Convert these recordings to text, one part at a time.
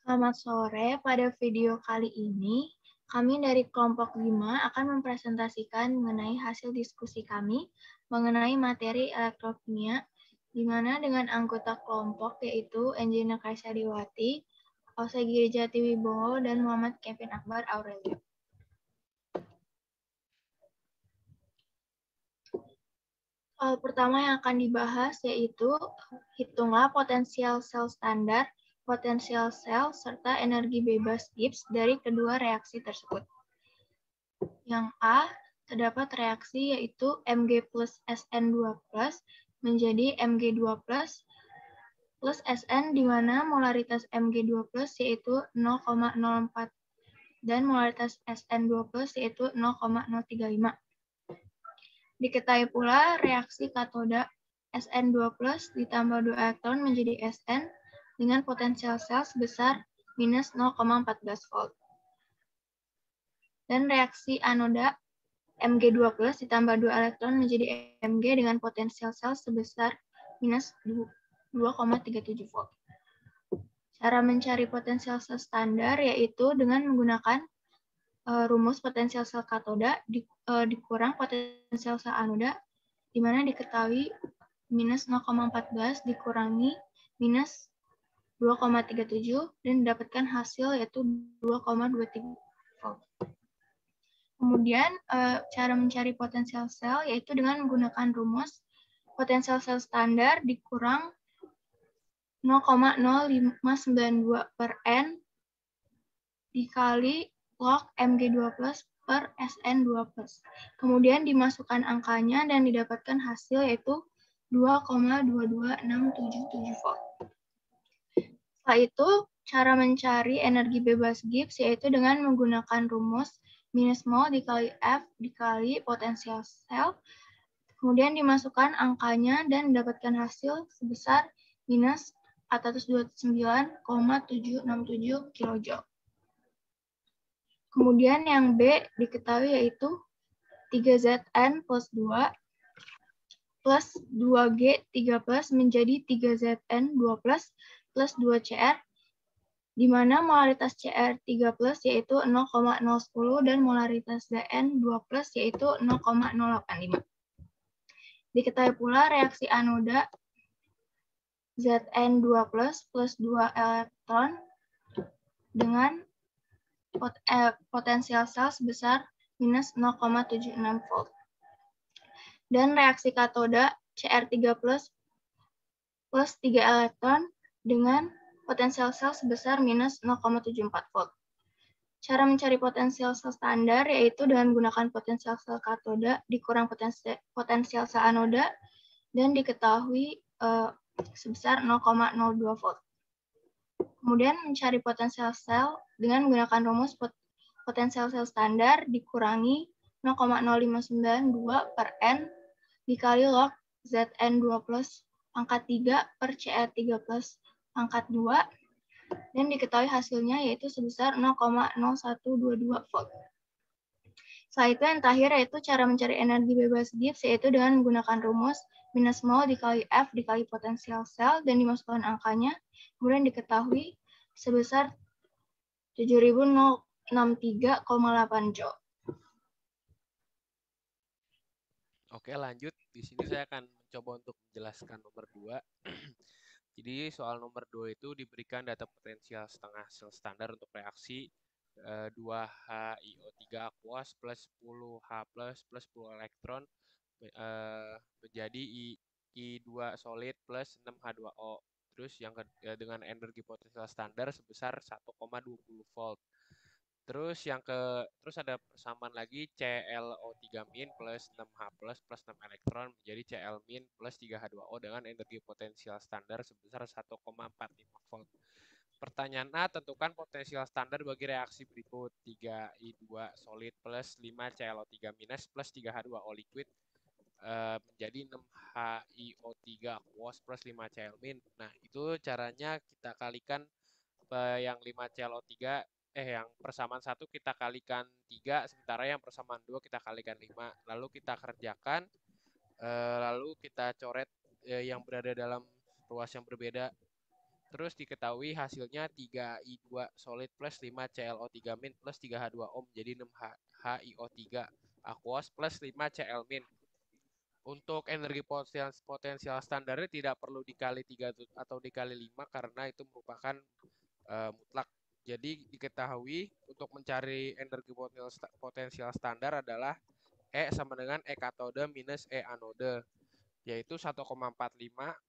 Selamat sore, pada video kali ini kami dari kelompok 5 akan mempresentasikan mengenai hasil diskusi kami mengenai materi elektrokimia, di mana dengan anggota kelompok yaitu Angelina Kaisariwati, Ausegi Jatiwibowo, dan Muhammad Kevin Akbar Aurelio. Hal pertama yang akan dibahas yaitu hitunglah potensial sel standar, potensial sel, serta energi bebas Gibbs dari kedua reaksi tersebut. Yang A, terdapat reaksi yaitu Mg plus Sn2 plus menjadi Mg2 plus Sn, di mana molaritas Mg2 plus yaitu 0,04 dan molaritas Sn2 plus yaitu 0,035. Diketahui pula reaksi katoda Sn2 plus ditambah 2 elektron menjadi Sn dengan potensial sel sebesar minus 0,14 volt. Dan reaksi anoda Mg2 plus ditambah 2 elektron menjadi Mg dengan potensial sel sebesar minus 2,37 volt. Cara mencari potensial sel standar yaitu dengan menggunakan rumus potensial sel katoda dikurang potensial sel anoda, di mana diketahui minus 0,14 dikurangi minus 2,37 dan didapatkan hasil yaitu 2,23 volt. Kemudian cara mencari potensial sel yaitu dengan menggunakan rumus potensial sel standar dikurang 0,0592 per N dikali log Mg2 plus per Sn2 plus. Kemudian dimasukkan angkanya dan didapatkan hasil yaitu 2,22677 volt. Setelah itu, cara mencari energi bebas Gibbs yaitu dengan menggunakan rumus minus mol dikali F dikali potensial sel. Kemudian dimasukkan angkanya dan didapatkan hasil sebesar minus 429,767 kJ. Kemudian yang B diketahui yaitu 3Zn plus 2 plus 2G3 plus menjadi 3Zn 2 plus 2Cr, di mana molaritas Cr3 plus yaitu 0,010 dan molaritas Zn 2 plus yaitu 0,085. Diketahui pula reaksi anoda Zn 2 plus 2 elektron dengan potensial sel sebesar minus 0,76 volt. Dan reaksi katoda Cr3 plus 3 elektron dengan potensial sel sebesar minus 0,74 volt. Cara mencari potensial sel standar yaitu dengan menggunakan potensial sel katoda dikurang potensial sel anoda dan diketahui sebesar 0,02 volt. Kemudian mencari potensial sel dengan menggunakan rumus potensial sel standar dikurangi 0,0592 per N dikali log Zn2 plus pangkat 3 per Cr3 plus pangkat 2 dan diketahui hasilnya yaitu sebesar 0,0122 volt. Setelah itu yang terakhir yaitu cara mencari energi bebas Gibbs yaitu dengan menggunakan rumus minus mol dikali F dikali potensial sel dan dimasukkan angkanya, kemudian diketahui sebesar 7063,8 joule. Oke, lanjut. Di sini saya akan mencoba untuk menjelaskan nomor 2. Jadi soal nomor 2 itu diberikan data potensial setengah sel standar untuk reaksi 2HiO3 aqueous plus 10H plus 10 elektron menjadi I2 solid plus 6H2O. Terus yang dengan energi potensial standar sebesar 1,20 volt. Terus terus ada persamaan lagi ClO3- plus 6H plus 6 elektron menjadi Cl- plus 3H2O dengan energi potensial standar sebesar 1,45 volt. Pertanyaan A, tentukan potensial standar bagi reaksi berikut 3I2 solid plus 5 ClO3- plus 3H2O liquid menjadi 6HiO3 aqueous plus 5 Cl-. Nah, itu caranya kita kalikan yang 5 ClO3 yang persamaan 1 kita kalikan 3, sementara yang persamaan 2 kita kalikan 5. Lalu kita kerjakan, lalu kita coret yang berada dalam ruas yang berbeda. Terus diketahui hasilnya 3I2 solid plus 5 ClO3 min plus 3H2O menjadi 6 HiO3 aqueous plus 5 Cl min. Untuk energi potensial standarnya tidak perlu dikali 3 atau dikali 5 karena itu merupakan mutlak. Jadi diketahui untuk mencari energi potensial standar adalah E sama dengan E katode minus E anode, yaitu 1,45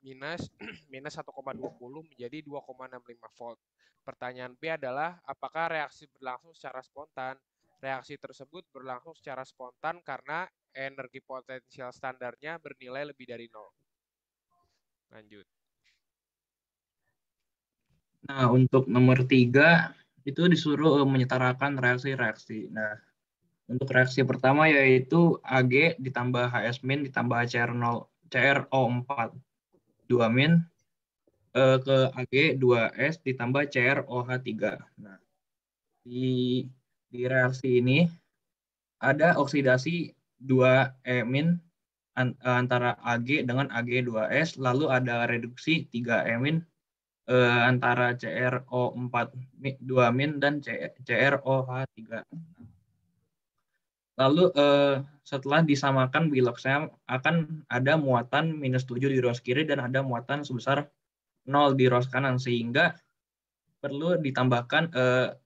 minus 1,20 menjadi 2,65 volt. Pertanyaan B adalah apakah reaksi berlangsung secara spontan? Reaksi tersebut berlangsung secara spontan karena energi potensial standarnya bernilai lebih dari 0. Lanjut. Nah, untuk nomor 3 itu disuruh menyetarakan reaksi-reaksi. Nah, untuk reaksi pertama yaitu Ag ditambah HS min ditambah CrO4 2 min ke Ag 2S ditambah CrOH3. Nah, di reaksi ini ada oksidasi 2E min antara Ag dengan Ag2S, lalu ada reduksi 3E min antara CrO4 2 min dan CrOH3. Lalu setelah disamakan biloxnya akan ada muatan minus 7 di ruas kiri dan ada muatan sebesar 0 di ruas kanan, sehingga perlu ditambahkan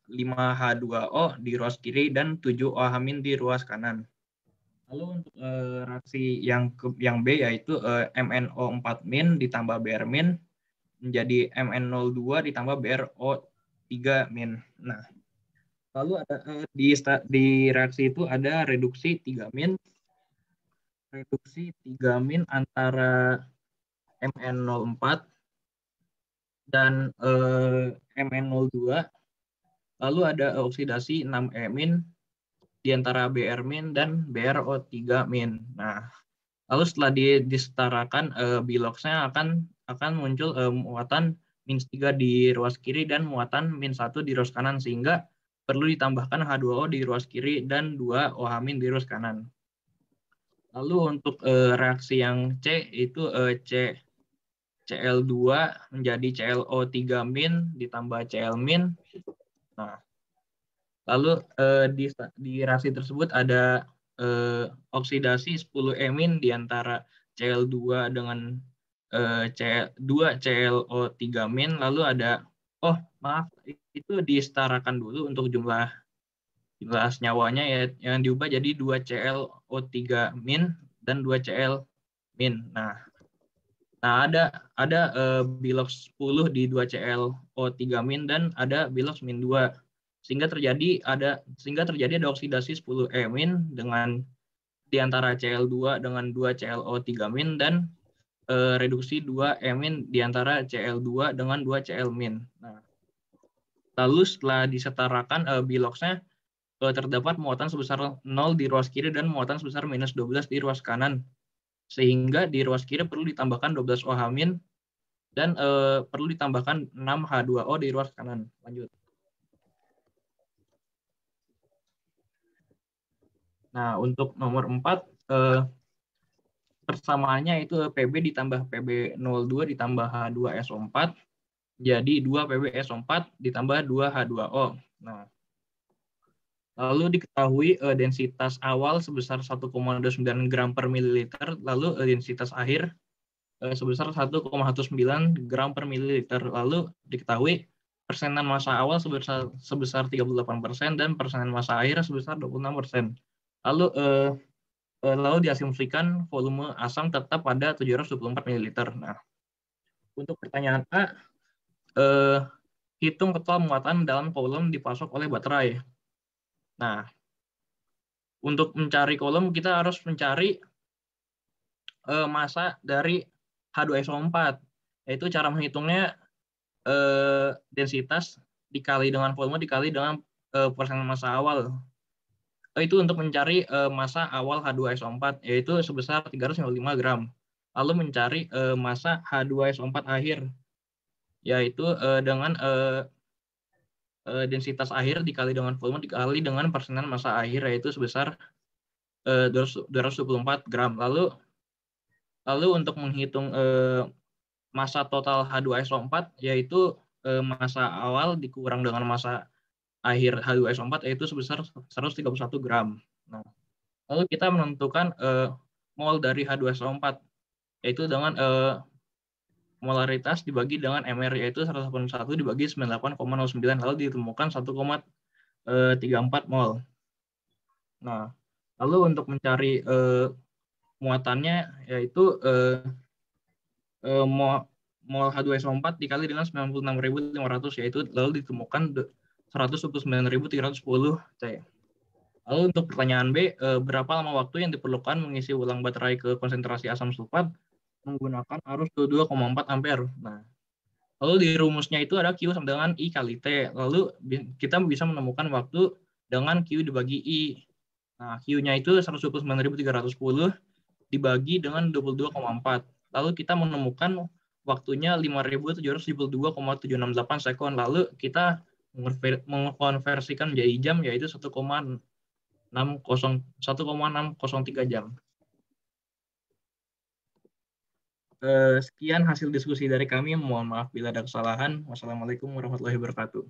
5H2O di ruas kiri dan 7OH- di ruas kanan. Lalu untuk reaksi yang B yaitu MnO4- ditambah Br- menjadi MnO2 ditambah BrO3-. Nah, lalu ada di reaksi itu ada reduksi 3-, antara Mn04 dan Mn02. Lalu ada oksidasi 6E- di antara Br- dan BrO3-. Nah, lalu setelah disetarakan biloxnya akan muncul muatan -3 di ruas kiri dan muatan -1 di ruas kanan, sehingga perlu ditambahkan H2O di ruas kiri dan 2 OH- di ruas kanan. Lalu untuk reaksi yang C itu Cl2 menjadi ClO3- ditambah Cl-. Nah, lalu di reaksi tersebut ada oksidasi 10E- di antara Cl2 dengan 2 ClO3-, lalu ada itu disetarakan dulu untuk jumlah senyawanya ya, yang diubah jadi 2 ClO3- dan 2 Cl-. Nah, ada bilox 10 di 2 ClO3- dan ada bilox -2. Sehingga terjadi ada oksidasi 10E- dengan di antara Cl2 dengan 2 ClO3- dan reduksi 2E- di antara Cl2 dengan 2 Cl-. Nah, lalu setelah disetarakan biloxnya terdapat muatan sebesar 0 di ruas kiri dan muatan sebesar -12 di ruas kanan. Sehingga di ruas kiri perlu ditambahkan 12 OH- dan perlu ditambahkan 6 H2O di ruas kanan. Lanjut. Nah, untuk nomor 4, persamaannya itu Pb ditambah Pb02 ditambah H2SO4, jadi 2 PbSO4 ditambah 2 H2O. Nah, lalu diketahui densitas awal sebesar 1,29 gram per mililiter, lalu densitas akhir sebesar 1,19 gram per mililiter. Lalu diketahui persenan massa awal sebesar 38% dan persenan massa akhir sebesar 26%. Lalu diasumsikan volume asam tetap pada 724 ml. Nah, untuk pertanyaan A, hitung total muatan dalam kolom dipasok oleh baterai. Nah, untuk mencari kolom kita harus mencari massa dari H2SO4, yaitu cara menghitungnya densitas dikali dengan volume dikali dengan persenan massa awal. Itu untuk mencari massa awal H2SO4, yaitu sebesar 355 gram. Lalu mencari massa H2SO4 akhir, yaitu dengan densitas akhir dikali dengan volume dikali dengan persenan massa akhir, yaitu sebesar 224 gram. Lalu untuk menghitung massa total H2SO4 yaitu massa awal dikurang dengan massa akhir H2SO4 yaitu sebesar 131 gram. Nah, lalu kita menentukan mol dari H2SO4 yaitu dengan molaritas dibagi dengan MR yaitu 181 dibagi 98,09 lalu ditemukan 1,34 mol. Nah, lalu untuk mencari muatannya yaitu mol H2SO4 dikali dengan 96.500 yaitu lalu ditemukan 129.310 C. Lalu untuk pertanyaan B, berapa lama waktu yang diperlukan mengisi ulang baterai ke konsentrasi asam sulfat menggunakan arus 22,4 ampere. Nah, lalu di rumusnya itu ada Q sama dengan I kali T. Lalu kita bisa menemukan waktu dengan Q dibagi I. Nah, Q-nya itu 129.310 dibagi dengan 22,4. Lalu kita menemukan waktunya 5.772,768 sekon. Lalu kita mengkonversikan menjadi jam yaitu 1,603 jam. Sekian hasil diskusi dari kami. Mohon maaf bila ada kesalahan. Wassalamualaikum warahmatullahi wabarakatuh.